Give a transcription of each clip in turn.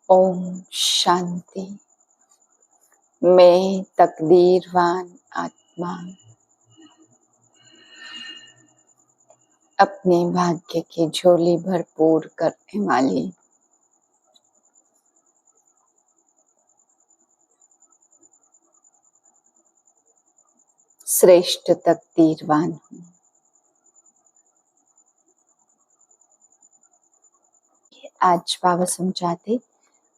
ओम शांति। मैं तकदीरवान आत्मा अपने भाग्य की झोली भरपूर करने वाली श्रेष्ठ तकदीरवान हूँ। आज बाबा समझाते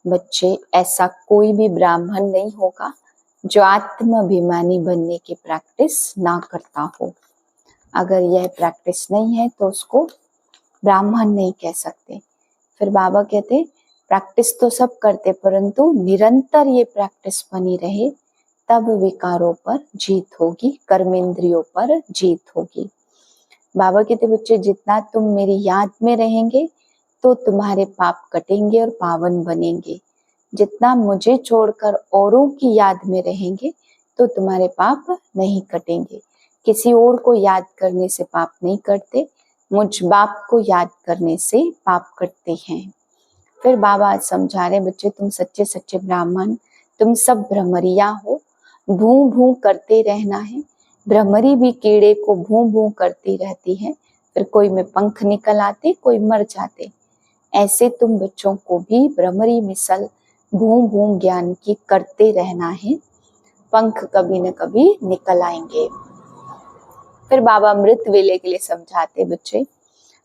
बच्चे, ऐसा कोई भी ब्राह्मण नहीं होगा जो आत्माभिमानी बनने की प्रैक्टिस ना करता हो। अगर यह प्रैक्टिस नहीं है तो उसको ब्राह्मण नहीं कह सकते। फिर बाबा कहते प्रैक्टिस तो सब करते, परंतु निरंतर ये प्रैक्टिस बनी रहे तब विकारों पर जीत होगी, कर्मेंद्रियों पर जीत होगी। बाबा कहते बच्चे, जितना तुम मेरी याद में रहेंगे तो तुम्हारे पाप कटेंगे और पावन बनेंगे। जितना मुझे छोड़कर औरों की याद में रहेंगे तो तुम्हारे पाप नहीं कटेंगे। किसी और को याद करने से पाप नहीं कटते, मुझ बाप को याद करने से पाप कटते हैं। फिर बाबा समझा रहे बच्चे, तुम सच्चे सच्चे ब्राह्मण, तुम सब भ्रमरिया हो, भू भू करते रहना है। भ्रमरी भी कीड़े को भू भू करती रहती है, फिर कोई में पंख निकल आते, कोई मर जाते। ऐसे तुम बच्चों को भी भ्रमरी मिसल भू भू ज्ञान की करते रहना है, पंख कभी न कभी निकल आएंगे। फिर बाबा अमृत वेले के लिए समझाते बच्चे,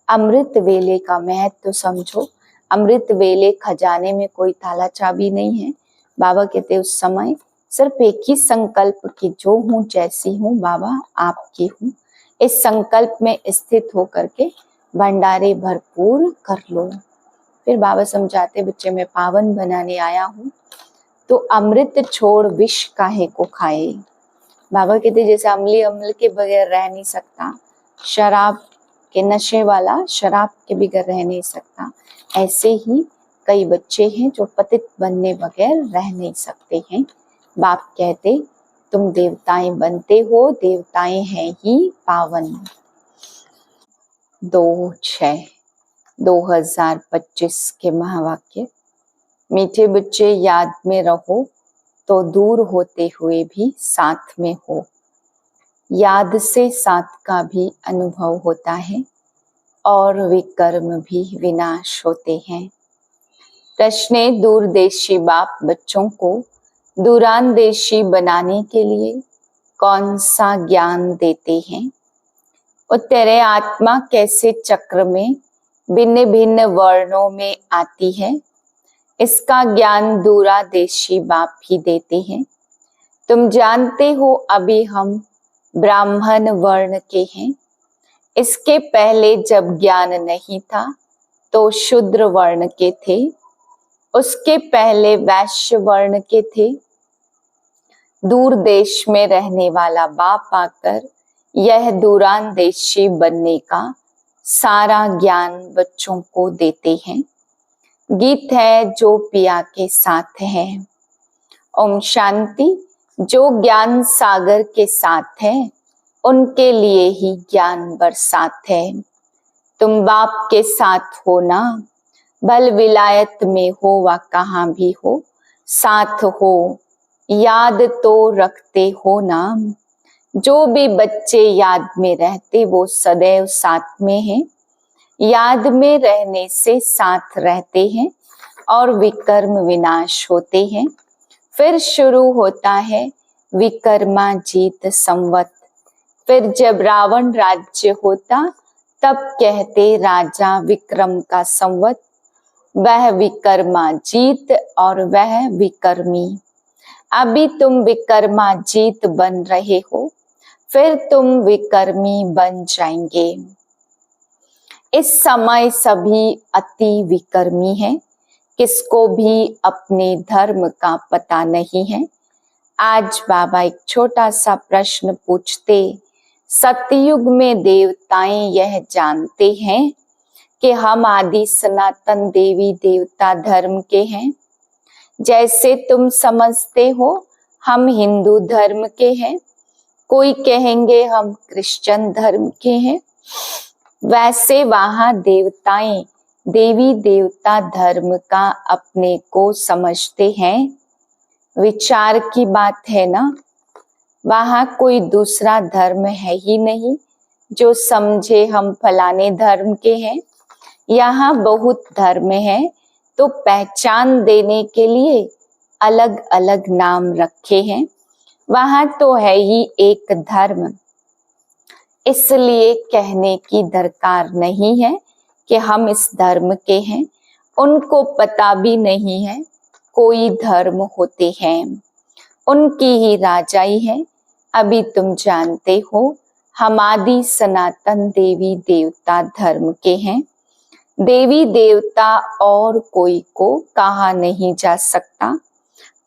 अमृत वेले का महत्व तो समझो। अमृत वेले खजाने में कोई ताला चाबी नहीं है। बाबा कहते उस समय सिर्फ एक ही संकल्प की, जो हूँ जैसी हूँ बाबा आपकी हूँ। इस संकल्प में स्थित होकर के भंडारे भरपूर कर लो। फिर बाबा समझाते बच्चे, मैं पावन बनाने आया हूँ तो अमृत छोड़ विष काहे को खाए। बाबा कहते जैसे अम्ली अम्ल के बगैर रह नहीं सकता, शराब के नशे वाला शराब के बगैर रह नहीं सकता, ऐसे ही कई बच्चे हैं जो पतित बनने बगैर रह नहीं सकते हैं। बाप कहते तुम देवताएं बनते हो, देवताएं हैं ही पावन। 2/6/2025 के महावाक्य। मीठे बच्चे, याद में रहो तो दूर होते हुए भी साथ में हो। याद से साथ का भी अनुभव होता है और विकर्म भी विनाश होते हैं। प्रश्न, दूरदेशी बाप बच्चों को दूरांदेशी बनाने के लिए कौन सा ज्ञान देते हैं? उत्तर, आत्मा कैसे चक्र में भिन्न भिन्न वर्णों में आती है, इसका ज्ञान दूरादेशी बाप ही देते हैं। तुम जानते हो अभी हम ब्राह्मण वर्ण के हैं। इसके पहले जब ज्ञान नहीं था तो शूद्र वर्ण के थे, उसके पहले वैश्य वर्ण के थे। दूर देश में रहने वाला बाप आकर यह दूरांदेशी बनने का सारा ज्ञान बच्चों को देते हैं। गीत है जो पिया के साथ है। ओम शांति। जो ज्ञान सागर के साथ है उनके लिए ही ज्ञान बरसात है। तुम बाप के साथ हो ना, भल विलायत में हो व कहाँ भी हो, साथ हो, याद तो रखते हो ना। जो भी बच्चे याद में रहते वो सदैव साथ में हैं। याद में रहने से साथ रहते हैं और विकर्म विनाश होते हैं। फिर शुरू होता है विकर्माजीत संवत। फिर जब रावण राज्य होता तब कहते राजा विक्रम का संवत। वह विकर्माजीत और वह विकर्मी। अभी तुम विकर्माजीत बन रहे हो, फिर तुम विकर्मी बन जाएंगे। इस समय सभी अति विकर्मी हैं, किसको भी अपने धर्म का पता नहीं है। आज बाबा एक छोटा सा प्रश्न पूछते, सतयुग में देवताएं यह जानते हैं कि हम आदि सनातन देवी देवता धर्म के हैं? जैसे तुम समझते हो हम हिंदू धर्म के हैं, कोई कहेंगे हम क्रिश्चियन धर्म के हैं, वैसे वहां देवताएं देवी देवता धर्म का अपने को समझते हैं। विचार की बात है ना, वहां कोई दूसरा धर्म है ही नहीं जो समझे हम फलाने धर्म के हैं। यहाँ बहुत धर्म है, तो पहचान देने के लिए अलग अलग नाम रखे हैं। वहां तो है ही एक धर्म, इसलिए कहने की दरकार नहीं है कि हम इस धर्म के हैं। उनको पता भी नहीं है कोई धर्म होते हैं, उनकी ही राजाई है। अभी तुम जानते हो हम आदि सनातन देवी देवता धर्म के हैं। देवी देवता और कोई को कहा नहीं जा सकता।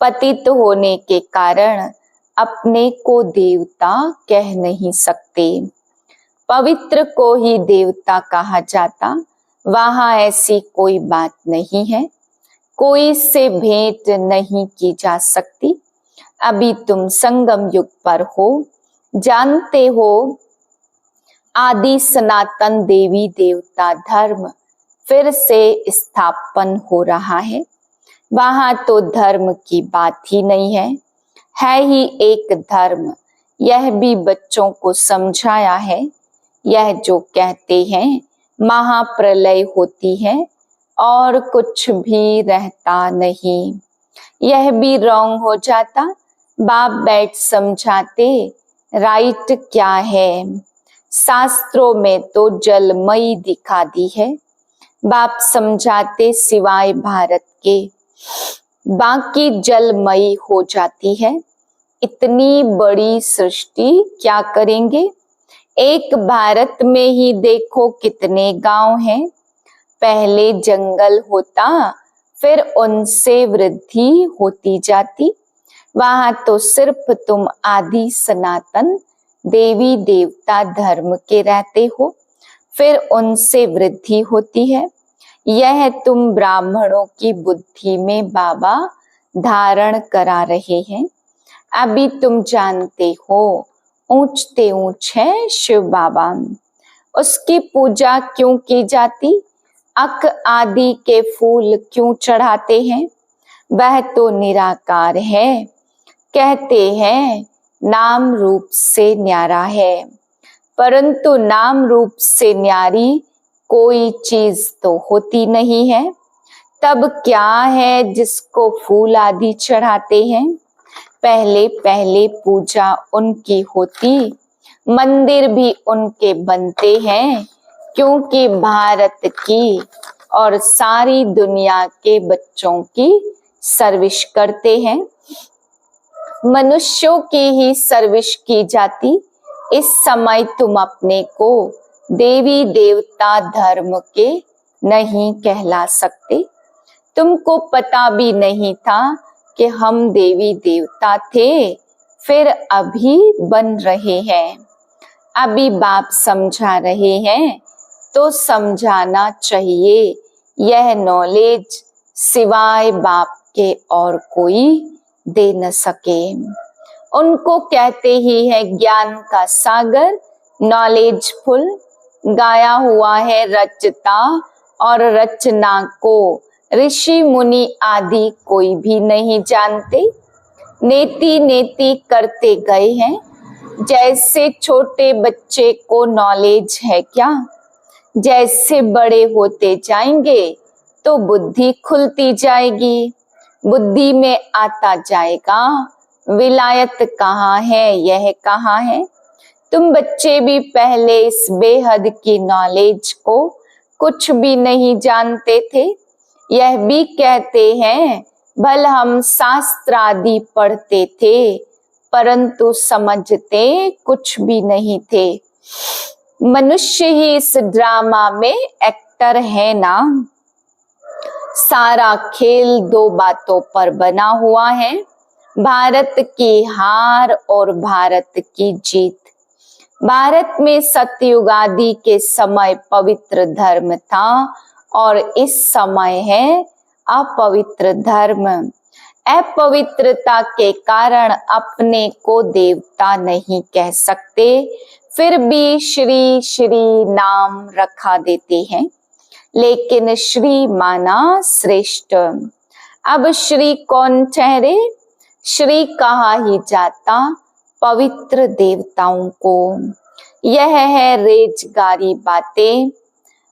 पतित होने के कारण अपने को देवता कह नहीं सकते। पवित्र को ही देवता कहा जाता, वहां ऐसी कोई बात नहीं है। कोई से भेंट नहीं की जा सकती। अभी तुम संगम युग पर हो, जानते हो आदि सनातन देवी देवता धर्म फिर से स्थापन हो रहा है। वहां तो धर्म की बात ही नहीं है ही एक धर्म। यह भी बच्चों को समझाया है। यह जो कहते हैं महाप्रलय होती है और कुछ भी रहता नहीं, यह भी रॉन्ग हो जाता। बाप बैठ समझाते राइट क्या है। शास्त्रों में तो जलमयी दिखा दी है। बाप समझाते सिवाय भारत के बाकी जलमयी हो जाती है। इतनी बड़ी सृष्टि क्या करेंगे। एक भारत में ही देखो कितने गांव हैं। पहले जंगल होता, फिर उनसे वृद्धि होती जाती। वहां तो सिर्फ तुम आदि सनातन देवी देवता धर्म के रहते हो, फिर उनसे वृद्धि होती है। यह तुम ब्राह्मणों की बुद्धि में बाबा धारण करा रहे हैं। अभी तुम जानते हो ऊंचते ऊंच है शिव बाबा। उसकी पूजा क्यों की जाती, अक आदि के फूल क्यों चढ़ाते हैं। वह तो निराकार है। कहते हैं नाम रूप से न्यारा है, परंतु नाम रूप से न्यारी कोई चीज तो होती नहीं है। तब क्या है जिसको फूल आदि चढ़ाते हैं। पहले पहले पूजा उनकी होती, मंदिर भी उनके बनते हैं, क्योंकि भारत की और सारी दुनिया के बच्चों की सर्विस करते हैं। मनुष्यों की ही सर्विस की जाती। इस समय तुम अपने को देवी देवता धर्म के नहीं कहला सकते। तुमको पता भी नहीं था कि हम देवी देवता थे, फिर अभी बन रहे हैं। अभी बाप समझा रहे हैं तो समझाना चाहिए। यह नॉलेज सिवाय बाप के और कोई दे न सके। उनको कहते ही है ज्ञान का सागर, नॉलेजफुल। गाया हुआ है रचता और रचना को ऋषि मुनि आदि कोई भी नहीं जानते। नेति नेति करते गए हैं। जैसे छोटे बच्चे को नॉलेज है क्या, जैसे बड़े होते जाएंगे तो बुद्धि खुलती जाएगी, बुद्धि में आता जाएगा विलायत कहाँ है, यह कहाँ है। तुम बच्चे भी पहले इस बेहद की नॉलेज को कुछ भी नहीं जानते थे। यह भी कहते हैं भल हम शास्त्र आदि पढ़ते थे, परंतु समझते कुछ भी नहीं थे। मनुष्य ही इस ड्रामा में एक्टर है ना। सारा खेल दो बातों पर बना हुआ है, भारत की हार और भारत की जीत। भारत में सतयुग आदि के समय पवित्र धर्म था और इस समय है अपवित्र धर्म। अपवित्रता के कारण अपने को देवता नहीं कह सकते, फिर भी श्री श्री नाम रखा देते हैं। लेकिन श्री माना श्रेष्ठ। अब श्री कौन ठहरे? श्री कहा ही जाता पवित्र देवताओं को। यह है रेजगारी बातें।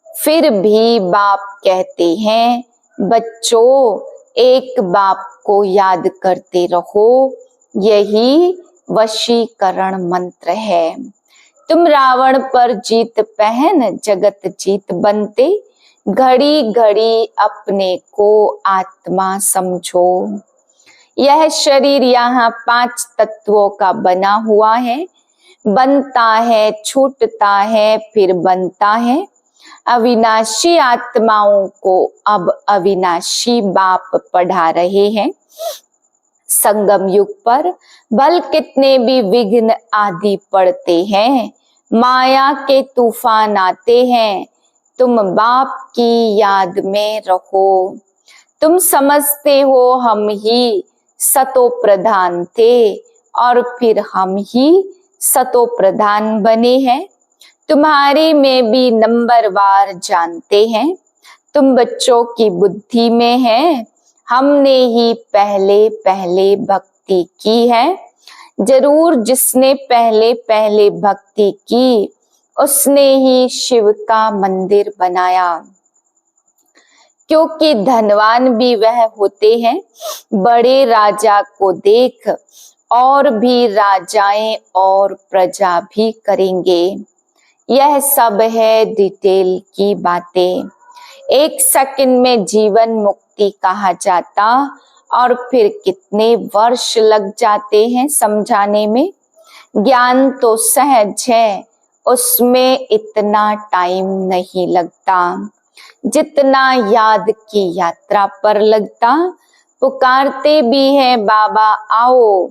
फिर भी बाप कहते हैं, बच्चों एक बाप को याद करते रहो, यही वशीकरण मंत्र है। तुम रावण पर जीत पहन जगत जीत बनते, घड़ी घड़ी अपने को आत्मा समझो। यह शरीर यहाँ 5 तत्वों का बना हुआ है, बनता है, छूटता है, फिर बनता है। अविनाशी आत्माओं को अब अविनाशी बाप पढ़ा रहे हैं। संगम युग पर भल कितने भी विघ्न आदि पड़ते हैं, माया के तूफान आते हैं, तुम बाप की याद में रहो। तुम समझते हो हम ही सतो प्रधान थे और फिर हम ही सतो प्रधान बने हैं। तुम्हारे में भी नंबरवार जानते हैं, तुम बच्चों की बुद्धि में है। हमने ही पहले पहले भक्ति की है। जरूर जिसने पहले पहले भक्ति की, उसने ही शिव का मंदिर बनाया। क्योंकि धनवान भी वह होते हैं, बड़े राजा को देख और भी राजाएं और प्रजा भी करेंगे। यह सब है डिटेल की बातें। 1 सेकंड में जीवन मुक्ति कहा जाता और फिर कितने वर्ष लग जाते हैं समझाने में। ज्ञान तो सहज है, उसमें इतना टाइम नहीं लगता जितना याद की यात्रा पर लगता। पुकारते भी हैं बाबा आओ,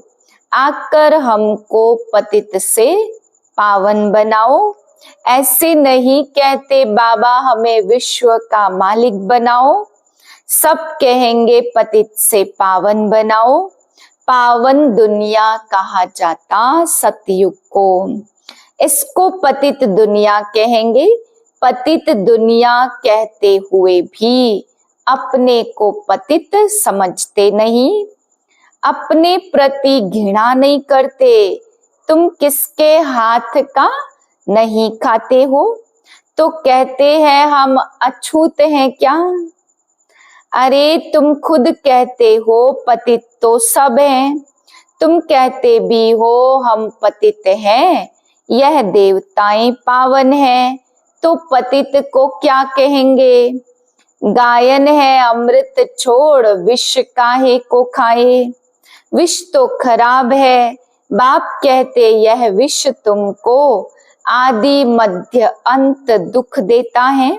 आकर हमको पतित से पावन बनाओ। ऐसे नहीं कहते बाबा हमें विश्व का मालिक बनाओ। सब कहेंगे पतित से पावन बनाओ। पावन दुनिया कहा जाता सतयुग को, इसको पतित दुनिया कहेंगे। पतित दुनिया कहते हुए भी अपने को पतित समझते नहीं, अपने प्रति घृणा नहीं करते। तुम किसके हाथ का नहीं खाते हो तो कहते हैं हम अछूत हैं क्या? अरे तुम खुद कहते हो पतित तो सब हैं, तुम कहते भी हो हम पतित हैं। यह देवताएं पावन हैं तो पतित को क्या कहेंगे? गायन है अमृत छोड़ विष काहे को खाए। विष तो खराब है, बाप कहते यह विष तुमको आदि मध्य अंत दुख देता है।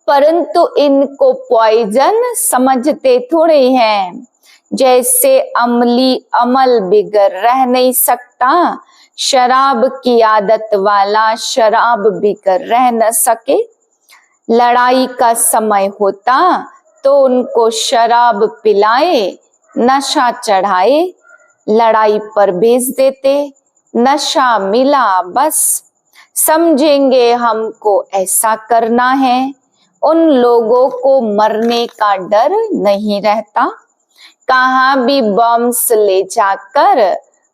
परंतु इनको पॉइजन समझते थोड़े हैं। जैसे अमली अमल बिगर रह नहीं सकता, शराब की आदत वाला शराब बिगर रह न सके। लड़ाई का समय होता तो उनको शराब पिलाए, नशा चढ़ाए, लड़ाई पर भेज देते। नशा मिला बस समझेंगे हमको ऐसा करना है। उन लोगों को मरने का डर नहीं रहता। कहाँ भी बॉम्ब्स ले जाकर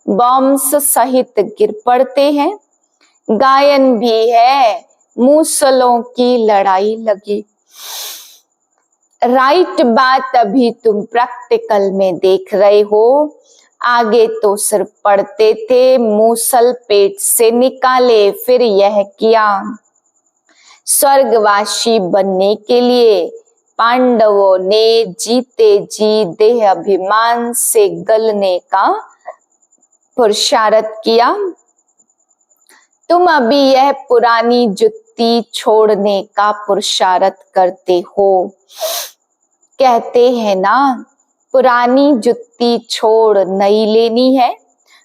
बॉम्ब्स सहित गिर पड़ते हैं। गायन भी है मूसलों की लड़ाई लगी। राइट बात अभी तुम प्रैक्टिकल में देख रहे हो। आगे तो सिर्फ पढ़ते थे, मूसल पेट से निकाले, फिर यह किया। स्वर्गवासी बनने के लिए पांडवों ने जीते जी देह अभिमान से गलने का पुरुषार्थ किया। तुम अभी यह पुरानी जुत्ती छोड़ने का पुरुषार्थ करते हो। कहते हैं ना पुरानी जुत्ती छोड़ नई लेनी है।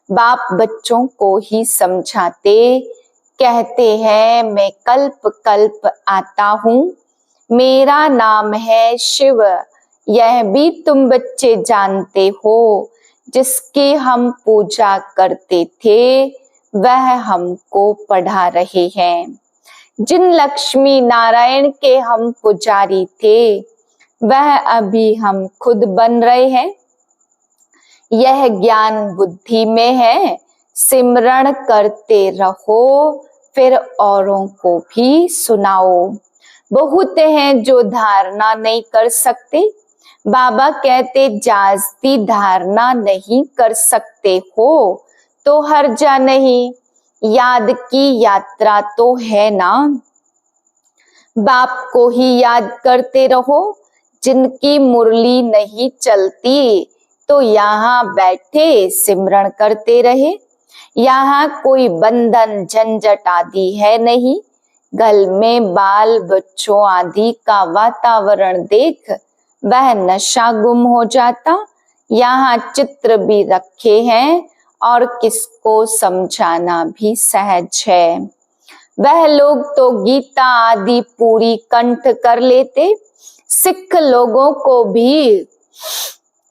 बाप बच्चों को ही समझाते, कहते हैं मैं कल्प कल्प आता हूँ, मेरा नाम है शिव। यह भी तुम बच्चे जानते हो। जिसकी हम पूजा करते थे वह हमको पढ़ा रहे हैं। जिन लक्ष्मी नारायण के हम पुजारी थे, वह अभी हम खुद बन रहे हैं। यह ज्ञान बुद्धि में है, सिमरण करते रहो, फिर औरों को भी सुनाओ। बहुत हैं जो धारणा नहीं कर सकते। बाबा कहते जास्ती धारणा नहीं कर सकते हो तो हर्जा नहीं, याद की यात्रा तो है ना। बाप को ही याद करते रहो। जिनकी मुरली नहीं चलती तो यहाँ बैठे सिमरण करते रहे। यहाँ कोई बंधन झंझट आदि है नहीं। घर में बाल बच्चों आदि का वातावरण देख वह नशा गुम हो जाता। यहाँ चित्र भी रखे हैं और किसको समझाना भी सहज है। वह लोग तो गीता आदि पूरी कंठ कर लेते। सिख लोगों को भी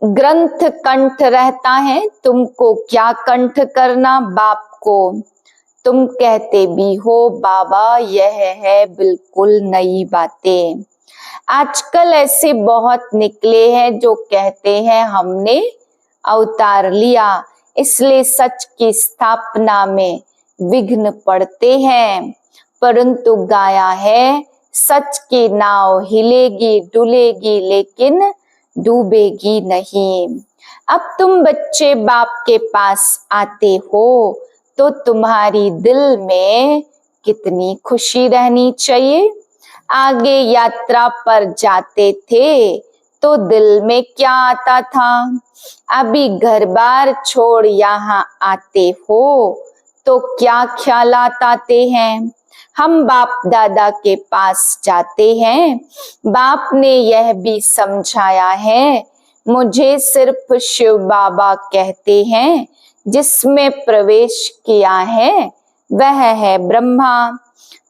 ग्रंथ कंठ रहता है, तुमको क्या कंठ करना बाप को। तुम कहते भी हो बाबा यह है बिल्कुल नई बातें। आजकल ऐसे बहुत निकले हैं जो कहते हैं हमने अवतार लिया, इसलिए सच की स्थापना में विघ्न पड़ते हैं। परंतु गाया है सच की नाव हिलेगी डुलेगी लेकिन डूबेगी नहीं। अब तुम बच्चे बाप के पास आते हो तो तुम्हारी दिल में कितनी खुशी रहनी चाहिए। आगे यात्रा पर जाते थे तो दिल में क्या आता था। अभी घर बार छोड़ यहाँ आते हो तो क्या ख्यालात आते हैं। हम बाप दादा के पास जाते हैं। बाप ने यह भी समझाया है, मुझे सिर्फ शिव बाबा कहते हैं। जिसमें प्रवेश किया है वह है ब्रह्मा।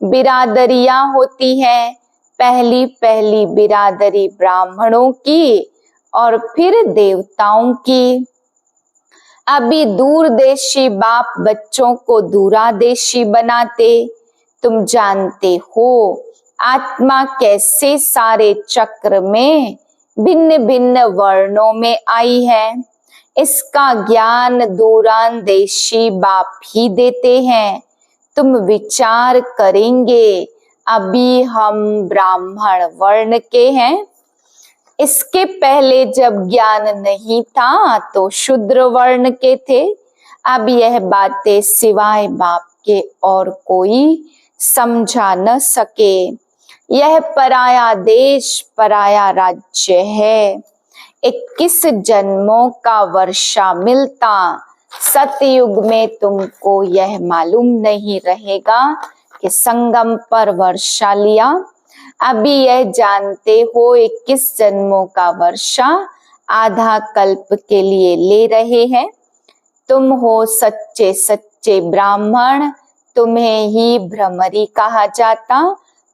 बिरादरियां होती है, पहली पहली बिरादरी ब्राह्मणों की और फिर देवताओं की। अभी दूरदेशी बाप बच्चों को दूरादेशी बनाते। तुम जानते हो आत्मा कैसे सारे चक्र में भिन्न भिन्न वर्णों में आई है। इसका ज्ञान दूरांदेशी बाप ही देते हैं। तुम विचार करेंगे अभी हम ब्राह्मण वर्ण के हैं। इसके पहले जब ज्ञान नहीं था तो शूद्र वर्ण के थे। अब यह बातें सिवाय बाप के और कोई समझा न सके। यह पराया देश पराया राज्य है। 21 जन्मों का वर्षा मिलता। सतयुग में तुमको यह मालूम नहीं रहेगा कि संगम पर वर्षा लिया। अभी यह जानते हो 21 जन्मों का वर्षा आधा कल्प के लिए ले रहे हैं। तुम हो सच्चे सच्चे ब्राह्मण, तुम्हें ही भ्रमरी कहा जाता।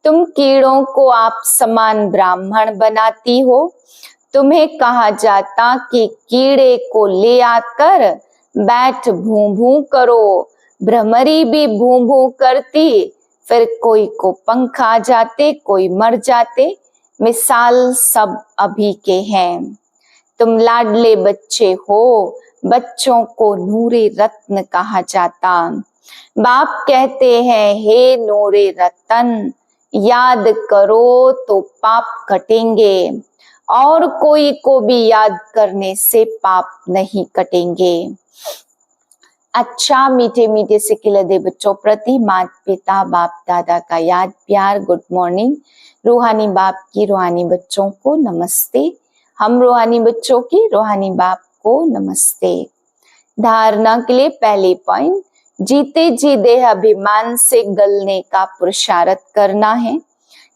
तुम कीड़ों को आप समान ब्राह्मण बनाती हो। तुम्हें कहा जाता कि कीड़े को ले आकर बैठ भूं भूं करो। भ्रमरी भी भूं भूं करती, फिर कोई को पंख आ जाते, कोई मर जाते। मिसाल सब अभी के हैं। तुम लाडले बच्चे हो, बच्चों को नूरे रत्न कहा जाता। बाप कहते हैं हे नूरे रतन, याद करो तो पाप कटेंगे और कोई को भी याद करने से पाप नहीं कटेंगे। अच्छा मीठे मीठे से खिलते बच्चों प्रति माता पिता बाप दादा का याद प्यार गुड मॉर्निंग। रूहानी बाप की रूहानी बच्चों को नमस्ते। हम रूहानी बच्चों की रूहानी बाप को नमस्ते। धारणा के लिए पहले पॉइंट, जीते जी देह अभिमान से गलने का पुरुषार्थ करना है।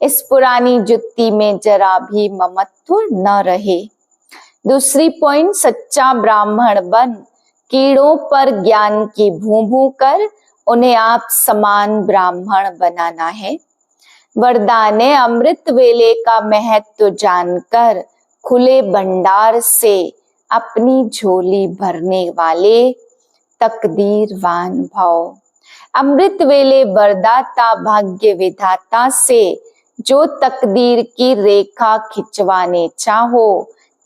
इस पुरानी जुत्ती में जरा भी ममत्व न रहे। दूसरी पॉइंट, सच्चा ब्राह्मण बन कीड़ों पर ज्ञान की भूं भूं कर उन्हें आप समान ब्राह्मण बनाना है। वरदान अमृत वेले का महत्व जानकर खुले भंडार से अपनी झोली भरने वाले तकदीरवान भव। अमृत वेले वरदाता भाग्य विधाता से जो तकदीर की रेखा खिंचवाने चाहो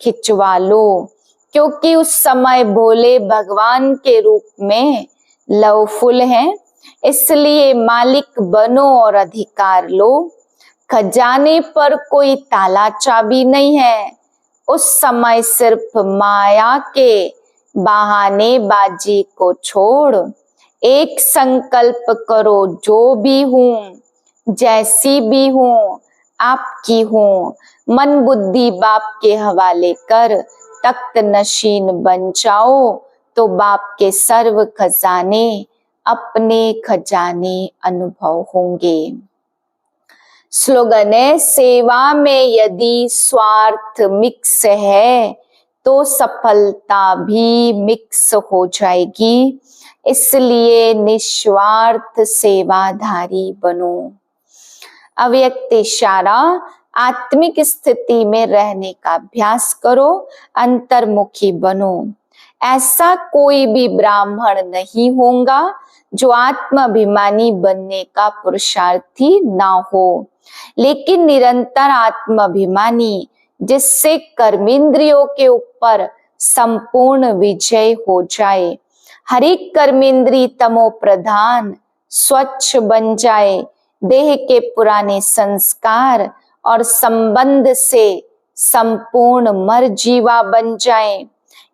खिंचवा लो, क्योंकि उस समय भोले भगवान के रूप में लवफुल हैं, इसलिए मालिक बनो और अधिकार लो। खजाने पर कोई ताला चाबी नहीं है, उस समय सिर्फ माया के बहाने बाजी को छोड़ एक संकल्प करो, जो भी हूं जैसी भी हूं आपकी हूं, मन बुद्धि बाप के हवाले कर तख्त नशीन बन जाओ, तो बाप के सर्व खजाने अपने खजाने अनुभव होंगे। स्लोगन है, सेवा में यदि स्वार्थ मिक्स है तो सफलता भी मिक्स हो जाएगी, इसलिए निस्वार्थ सेवाधारी बनो। अव्यक्त इशारा, आत्मिक स्थिति में रहने का अभ्यास करो, अंतर्मुखी बनो। ऐसा कोई भी ब्राह्मण नहीं होगा जो आत्माभिमानी बनने का पुरुषार्थी ना हो, लेकिन निरंतर आत्माभिमानी, जिससे कर्मेंद्रियों के ऊपर संपूर्ण विजय हो जाए, हर एक कर्मेंद्री तमो प्रधान स्वच्छ बन जाए, देह के पुराने संस्कार और संबंध से संपूर्ण मरजीवा बन जाए,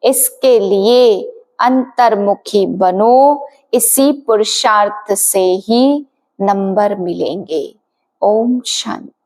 इसके लिए अंतर्मुखी बनो। इसी पुरुषार्थ से ही नंबर मिलेंगे। ओम शांति।